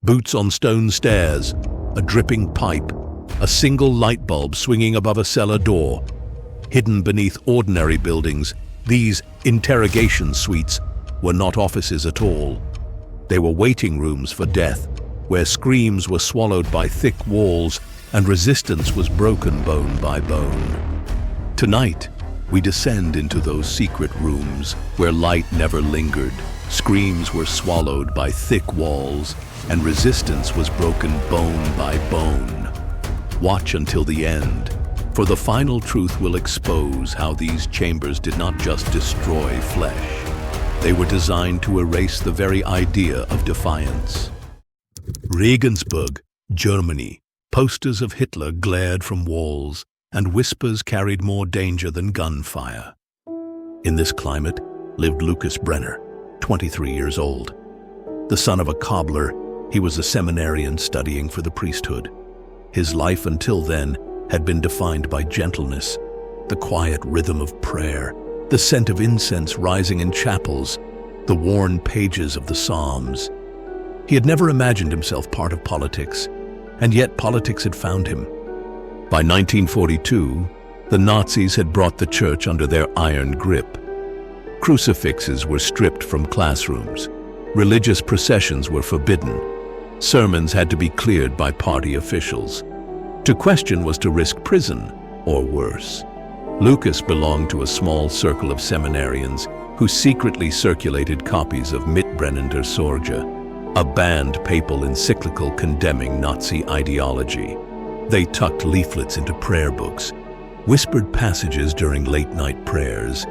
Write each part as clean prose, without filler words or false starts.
Boots on stone stairs, a dripping pipe, a single light bulb swinging above a cellar door. Hidden beneath ordinary buildings, these interrogation suites were not offices at all. They were waiting rooms for death, where screams were swallowed by thick walls and resistance was broken bone by bone. Tonight, we descend into those secret rooms where light never lingered, screams were swallowed by thick walls, and resistance was broken bone by bone. Watch until the end, for the final truth will expose how these chambers did not just destroy flesh. They were designed to erase the very idea of defiance. Regensburg, Germany. Posters of Hitler glared from walls, and whispers carried more danger than gunfire. In this climate lived Lucas Brenner, 23 years old. The son of a cobbler, he was a seminarian studying for the priesthood. His life until then had been defined by gentleness, the quiet rhythm of prayer, the scent of incense rising in chapels, the worn pages of the Psalms. He had never imagined himself part of politics, and yet politics had found him. By 1942, the Nazis had brought the church under their iron grip. Crucifixes were stripped from classrooms. Religious processions were forbidden. Sermons had to be cleared by party officials. To question was to risk prison, or worse. Lucas belonged to a small circle of seminarians who secretly circulated copies of Mitbrennender Sorge, a banned papal encyclical condemning Nazi ideology. They tucked leaflets into prayer books, whispered passages during late-night prayers,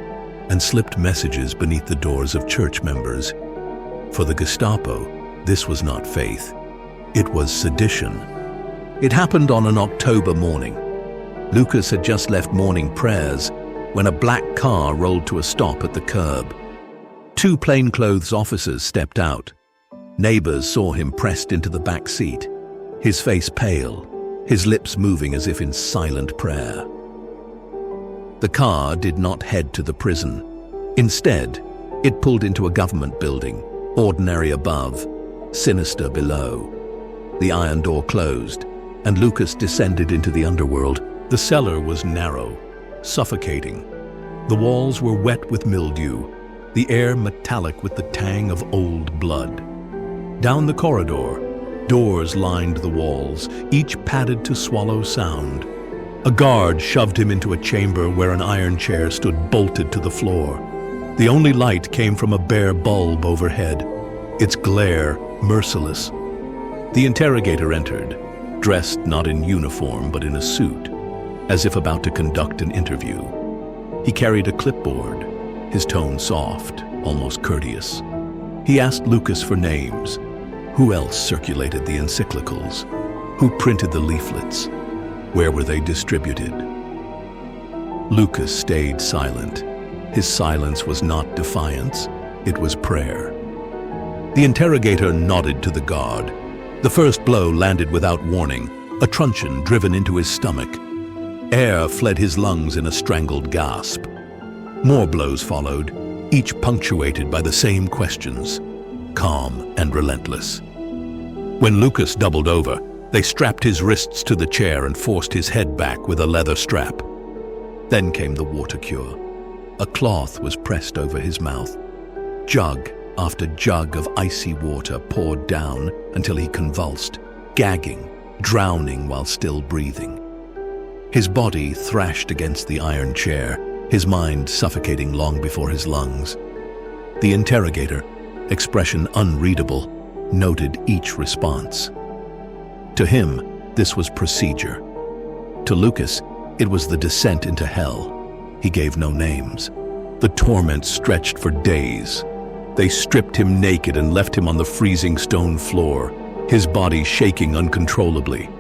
and slipped messages beneath the doors of church members. For the Gestapo, this was not faith. It was sedition. It happened on an October morning. Lucas had just left morning prayers when a black car rolled to a stop at the curb. Two plainclothes officers stepped out. Neighbors saw him pressed into the back seat, his face pale, his lips moving as if in silent prayer. The car did not head to the prison. Instead, it pulled into a government building, ordinary above, sinister below. The iron door closed, and Lucas descended into the underworld. The cellar was narrow, suffocating. The walls were wet with mildew, the air metallic with the tang of old blood. Down the corridor, doors lined the walls, each padded to swallow sound. A guard shoved him into a chamber where an iron chair stood bolted to the floor. The only light came from a bare bulb overhead, its glare merciless. The interrogator entered, dressed not in uniform but in a suit, as if about to conduct an interview. He carried a clipboard, his tone soft, almost courteous. He asked Lucas for names. Who else circulated the encyclicals? Who printed the leaflets? Where were they distributed? Lucas stayed silent. His silence was not defiance, it was prayer. The interrogator nodded to the guard. The first blow landed without warning, a truncheon driven into his stomach. Air fled his lungs in a strangled gasp. More blows followed, each punctuated by the same questions, calm and relentless. When Lucas doubled over, they strapped his wrists to the chair and forced his head back with a leather strap. Then came the water cure. A cloth was pressed over his mouth. Jug after jug of icy water poured down until he convulsed, gagging, drowning while still breathing. His body thrashed against the iron chair, his mind suffocating long before his lungs. The interrogator, expression unreadable, noted each response. To him, this was procedure. To Lucas, it was the descent into hell. He gave no names. The torment stretched for days. They stripped him naked and left him on the freezing stone floor, his body shaking uncontrollably.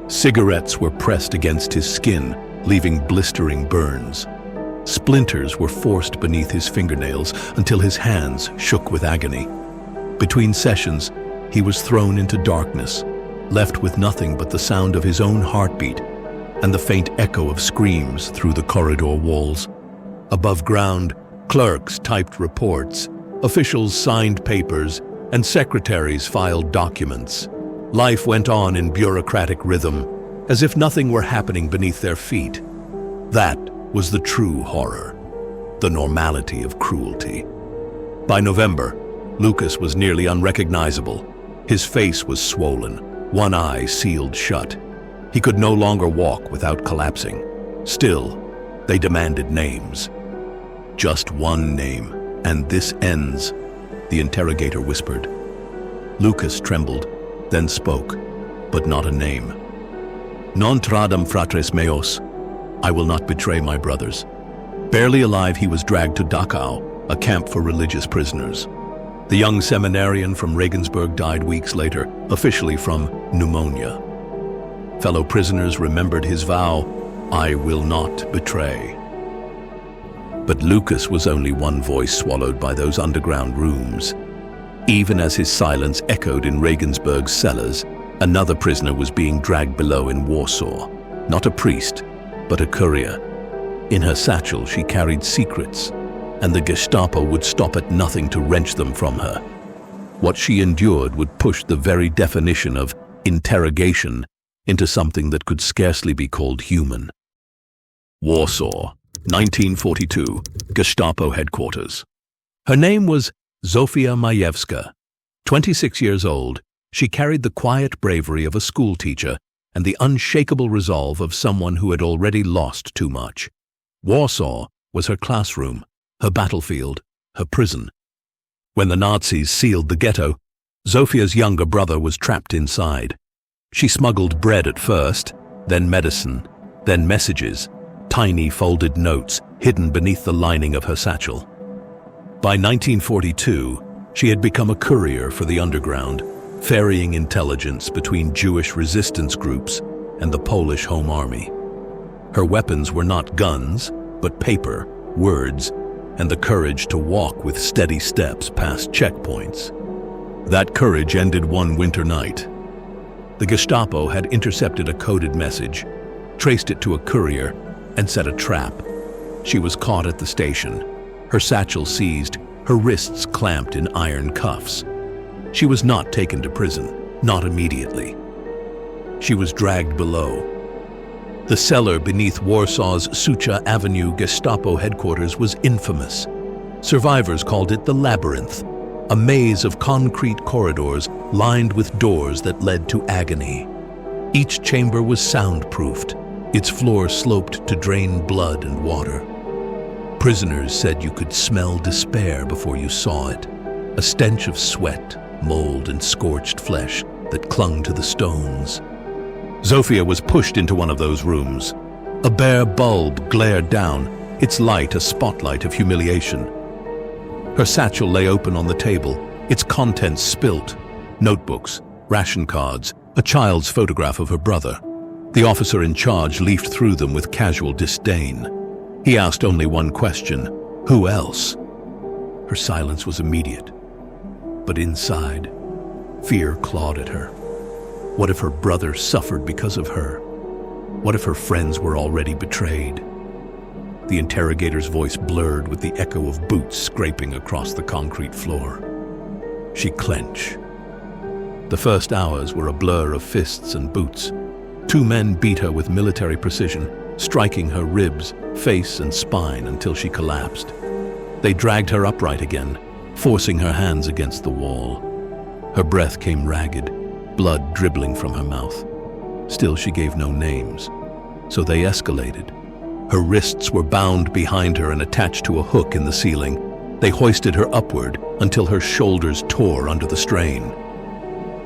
Cigarettes were pressed against his skin, leaving blistering burns. Splinters were forced beneath his fingernails until his hands shook with agony. Between sessions, he was thrown into darkness, left with nothing but the sound of his own heartbeat and the faint echo of screams through the corridor walls. Above ground, clerks typed reports, officials signed papers, and secretaries filed documents. Life went on in bureaucratic rhythm, as if nothing were happening beneath their feet. That was the true horror, the normality of cruelty. By November, Lucas was nearly unrecognizable. His face was swollen, one eye sealed shut. He could no longer walk without collapsing. Still, they demanded names. "Just one name, and this ends," the interrogator whispered. Lucas trembled, then spoke, but not a name. "Non tradam fratres meos," I will not betray my brothers. Barely alive, he was dragged to Dachau, a camp for religious prisoners. The young seminarian from Regensburg died weeks later, officially from pneumonia. Fellow prisoners remembered his vow, "I will not betray." But Lucas was only one voice swallowed by those underground rooms. Even as his silence echoed in Regensburg's cellars, another prisoner was being dragged below in Warsaw. Not a priest, but a courier. In her satchel she carried secrets, and the Gestapo would stop at nothing to wrench them from her. What she endured would push the very definition of interrogation into something that could scarcely be called human. Warsaw, 1942, Gestapo headquarters. Her name was Zofia Majewska. 26 years old, she carried the quiet bravery of a schoolteacher and the unshakable resolve of someone who had already lost too much. Warsaw was her classroom, her battlefield, her prison. When the Nazis sealed the ghetto, Zofia's younger brother was trapped inside. She smuggled bread at first, then medicine, then messages, tiny folded notes hidden beneath the lining of her satchel. By 1942, she had become a courier for the underground, ferrying intelligence between Jewish resistance groups and the Polish Home Army. Her weapons were not guns, but paper, words, and the courage to walk with steady steps past checkpoints. That courage ended one winter night. The Gestapo had intercepted a coded message, traced it to a courier, and set a trap. She was caught at the station, her satchel seized, her wrists clamped in iron cuffs. She was not taken to prison, not immediately. She was dragged below. The cellar beneath Warsaw's Sucha Avenue Gestapo headquarters was infamous. Survivors called it the Labyrinth, a maze of concrete corridors lined with doors that led to agony. Each chamber was soundproofed, its floor sloped to drain blood and water. Prisoners said you could smell despair before you saw it, a stench of sweat, mold, and scorched flesh that clung to the stones. Zofia was pushed into one of those rooms. A bare bulb glared down, its light a spotlight of humiliation. Her satchel lay open on the table, its contents spilt. Notebooks, ration cards, a child's photograph of her brother. The officer in charge leafed through them with casual disdain. He asked only one question: who else? Her silence was immediate. But inside, fear clawed at her. What if her brother suffered because of her? What if her friends were already betrayed? The interrogator's voice blurred with the echo of boots scraping across the concrete floor. She clenched. The first hours were a blur of fists and boots. Two men beat her with military precision, striking her ribs, face, and spine until she collapsed. They dragged her upright again, forcing her hands against the wall. Her breath came ragged, blood dribbling from her mouth. Still, she gave no names, so they escalated. Her wrists were bound behind her and attached to a hook in the ceiling. They hoisted her upward until her shoulders tore under the strain.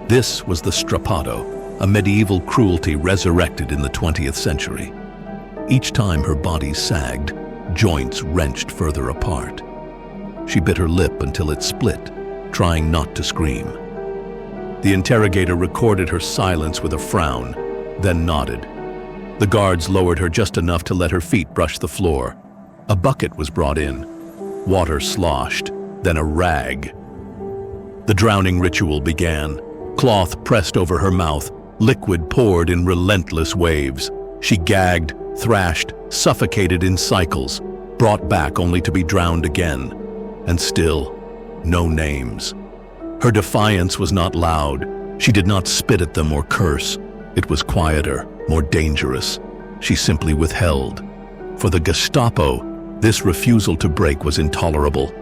This was the strappado, a medieval cruelty resurrected in the 20th century. Each time her body sagged, joints wrenched further apart. She bit her lip until it split, trying not to scream. The interrogator recorded her silence with a frown, then nodded. The guards lowered her just enough to let her feet brush the floor. A bucket was brought in. Water sloshed, then a rag. The drowning ritual began. Cloth pressed over her mouth, liquid poured in relentless waves. She gagged, thrashed, suffocated in cycles, brought back only to be drowned again. And still, no names. Her defiance was not loud, She did not spit at them or curse. It was quieter, more dangerous. She simply withheld. For the Gestapo, this refusal to break was intolerable.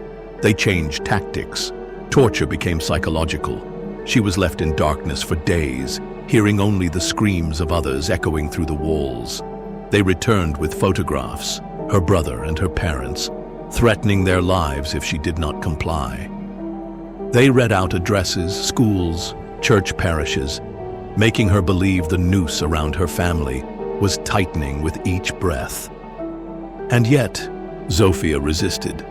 They changed tactics. Torture became psychological. She was left in darkness for days, hearing only the screams of others echoing through the walls. They returned with photographs, her brother and her parents, threatening their lives if she did not comply. They read out addresses, schools, church parishes, making her believe the noose around her family was tightening with each breath. And yet, Zofia resisted.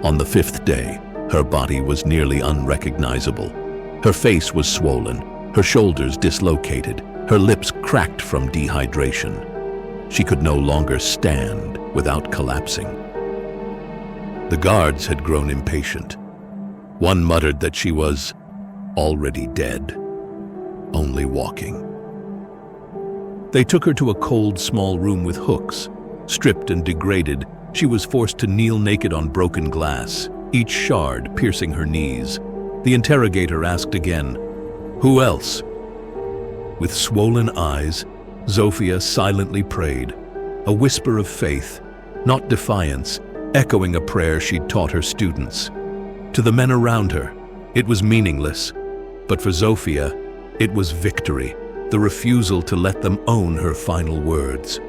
On the fifth day, her body was nearly unrecognizable. Her face was swollen, her shoulders dislocated, her lips cracked from dehydration. She could no longer stand without collapsing. The guards had grown impatient. One muttered that she was already dead, only walking. They took her to a cold, small room with hooks. Stripped and degraded, she was forced to kneel naked on broken glass, each shard piercing her knees. The interrogator asked again, "Who else?" With swollen eyes, Zofia silently prayed, a whisper of faith, not defiance, echoing a prayer she'd taught her students. To the men around her, it was meaningless, but for Zofia, it was victory, the refusal to let them own her final words.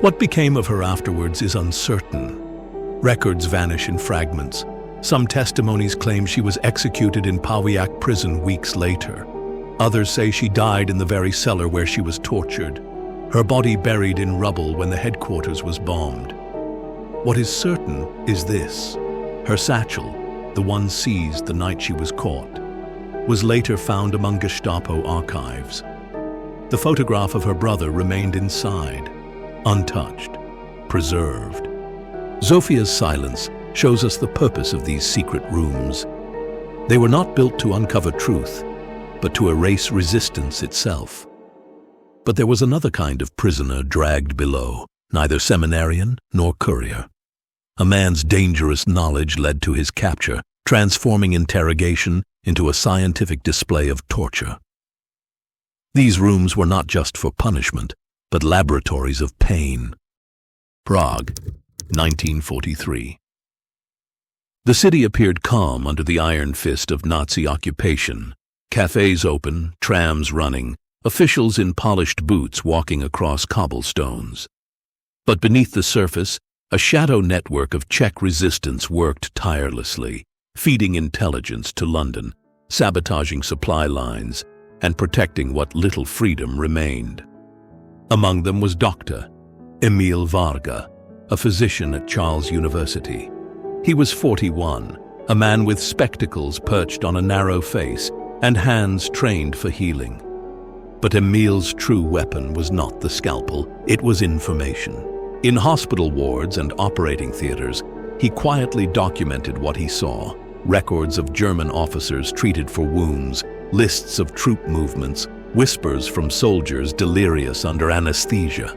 What became of her afterwards is uncertain. Records vanish in fragments. Some testimonies claim she was executed in Pawiak prison weeks later. Others say she died in the very cellar where she was tortured, her body buried in rubble when the headquarters was bombed. What is certain is this: her satchel, the one seized the night she was caught, was later found among Gestapo archives. The photograph of her brother remained inside, untouched, preserved. Zofia's silence shows us the purpose of these secret rooms. They were not built to uncover truth, but to erase resistance itself. But there was another kind of prisoner dragged below, neither seminarian nor courier. A man's dangerous knowledge led to his capture, transforming interrogation into a scientific display of torture. These rooms were not just for punishment, but laboratories of pain. Prague, 1943. The city appeared calm under the iron fist of Nazi occupation. Cafes open, trams running, officials in polished boots walking across cobblestones. But beneath the surface, a shadow network of Czech resistance worked tirelessly, feeding intelligence to London, sabotaging supply lines, and protecting what little freedom remained. Among them was Dr. Emil Varga, a physician at Charles University. He was 41, a man with spectacles perched on a narrow face and hands trained for healing. But Emil's true weapon was not the scalpel, it was information. In hospital wards and operating theaters, he quietly documented what he saw: records of German officers treated for wounds, lists of troop movements, whispers from soldiers delirious under anesthesia.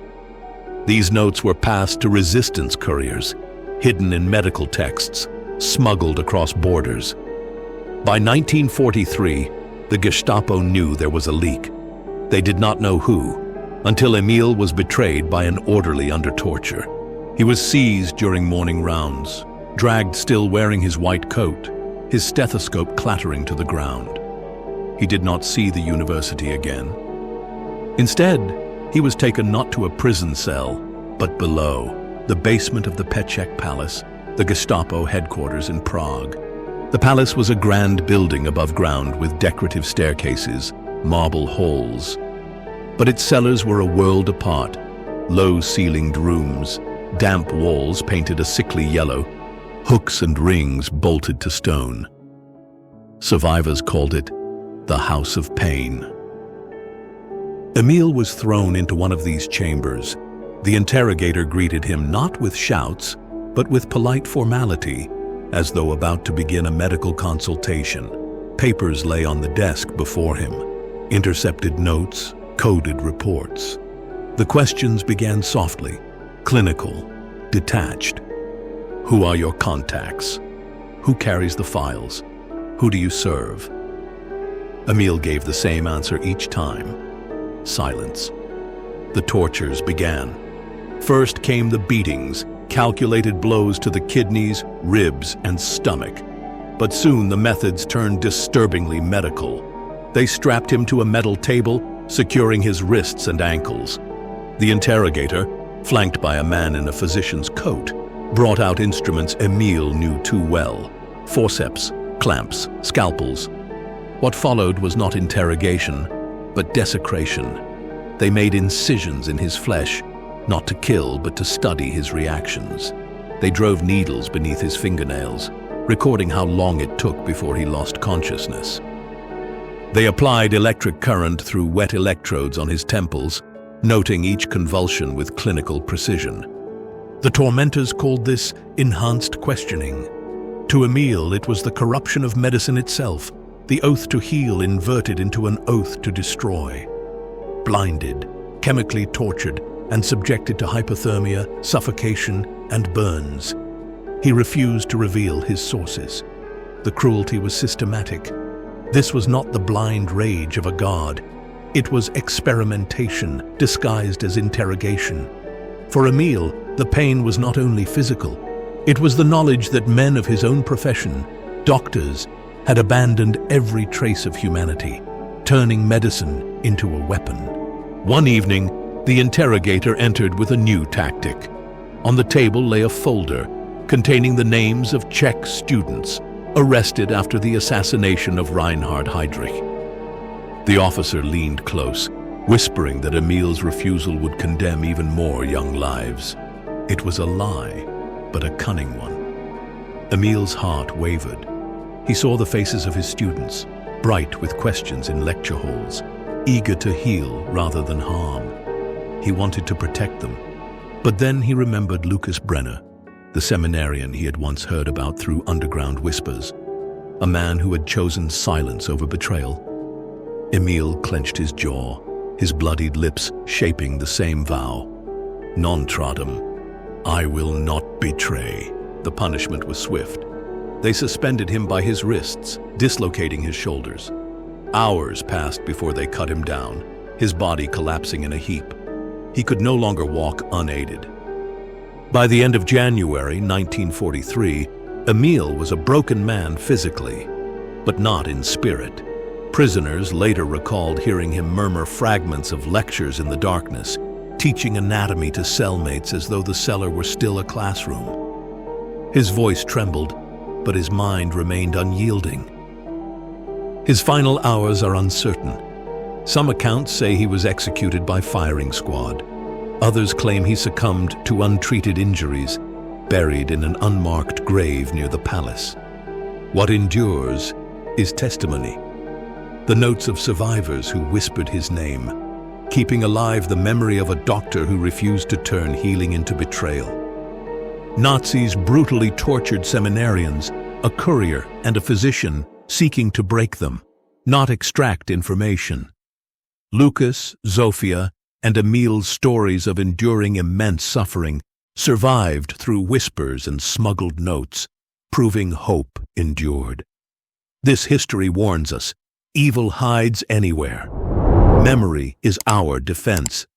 These notes were passed to resistance couriers, hidden in medical texts, smuggled across borders. By 1943, the Gestapo knew there was a leak. They did not know who, until Emil was betrayed by an orderly under torture. He was seized during morning rounds, dragged still wearing his white coat, his stethoscope clattering to the ground. He did not see the university again. Instead, he was taken not to a prison cell, but below, the basement of the Peček Palace, the Gestapo headquarters in Prague. The palace was a grand building above ground with decorative staircases, marble halls. But its cellars were a world apart: low-ceilinged rooms, damp walls painted a sickly yellow, hooks and rings bolted to stone. Survivors called it the House of Pain. Emil was thrown into one of these chambers. The interrogator greeted him not with shouts, but with polite formality, as though about to begin a medical consultation. Papers lay on the desk before him, intercepted notes, coded reports. The questions began softly, clinical, detached. Who are your contacts? Who carries the files? Who do you serve? Emil gave the same answer each time. Silence. The tortures began. First came the beatings, calculated blows to the kidneys, ribs, and stomach. But soon the methods turned disturbingly medical. They strapped him to a metal table, securing his wrists and ankles. The interrogator, flanked by a man in a physician's coat, brought out instruments Emil knew too well: forceps, clamps, scalpels. What followed was not interrogation, but desecration. They made incisions in his flesh, not to kill, but to study his reactions. They drove needles beneath his fingernails, recording how long it took before he lost consciousness. They applied electric current through wet electrodes on his temples, noting each convulsion with clinical precision. The tormentors called this enhanced questioning. To Emil, it was the corruption of medicine itself, the oath to heal inverted into an oath to destroy. Blinded, chemically tortured, and subjected to hypothermia, suffocation, and burns. He refused to reveal his sources. The cruelty was systematic. This was not the blind rage of a god. It was experimentation disguised as interrogation. For Emil, the pain was not only physical. It was the knowledge that men of his own profession, doctors, had abandoned every trace of humanity, turning medicine into a weapon. One evening, the interrogator entered with a new tactic. On the table lay a folder containing the names of Czech students arrested after the assassination of Reinhard Heydrich. The officer leaned close, whispering that Emil's refusal would condemn even more young lives. It was a lie, but a cunning one. Emil's heart wavered. He saw the faces of his students, bright with questions in lecture halls, eager to heal rather than harm. He wanted to protect them. But then he remembered Lucas Brenner, the seminarian he had once heard about through underground whispers, a man who had chosen silence over betrayal. Emil clenched his jaw, his bloodied lips shaping the same vow. Non tradum, I will not betray. The punishment was swift. They suspended him by his wrists, dislocating his shoulders. Hours passed before they cut him down, his body collapsing in a heap. He could no longer walk unaided. By the end of January 1943, Emil was a broken man physically, but not in spirit. Prisoners later recalled hearing him murmur fragments of lectures in the darkness, teaching anatomy to cellmates as though the cellar were still a classroom. His voice trembled, but his mind remained unyielding. His final hours are uncertain. Some accounts say he was executed by firing squad. Others claim he succumbed to untreated injuries, buried in an unmarked grave near the palace. What endures is testimony. The notes of survivors who whispered his name, keeping alive the memory of a doctor who refused to turn healing into betrayal. Nazis brutally tortured seminarians, a courier and a physician seeking to break them, not extract information. Lucas, Zofia, and Emil's stories of enduring immense suffering survived through whispers and smuggled notes, proving hope endured. This history warns us, evil hides anywhere. Memory is our defense.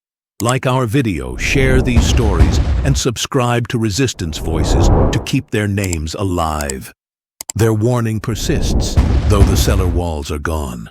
Like our video, share these stories and subscribe to Resistance Voices to keep their names alive. Their warning persists, though the cellar walls are gone.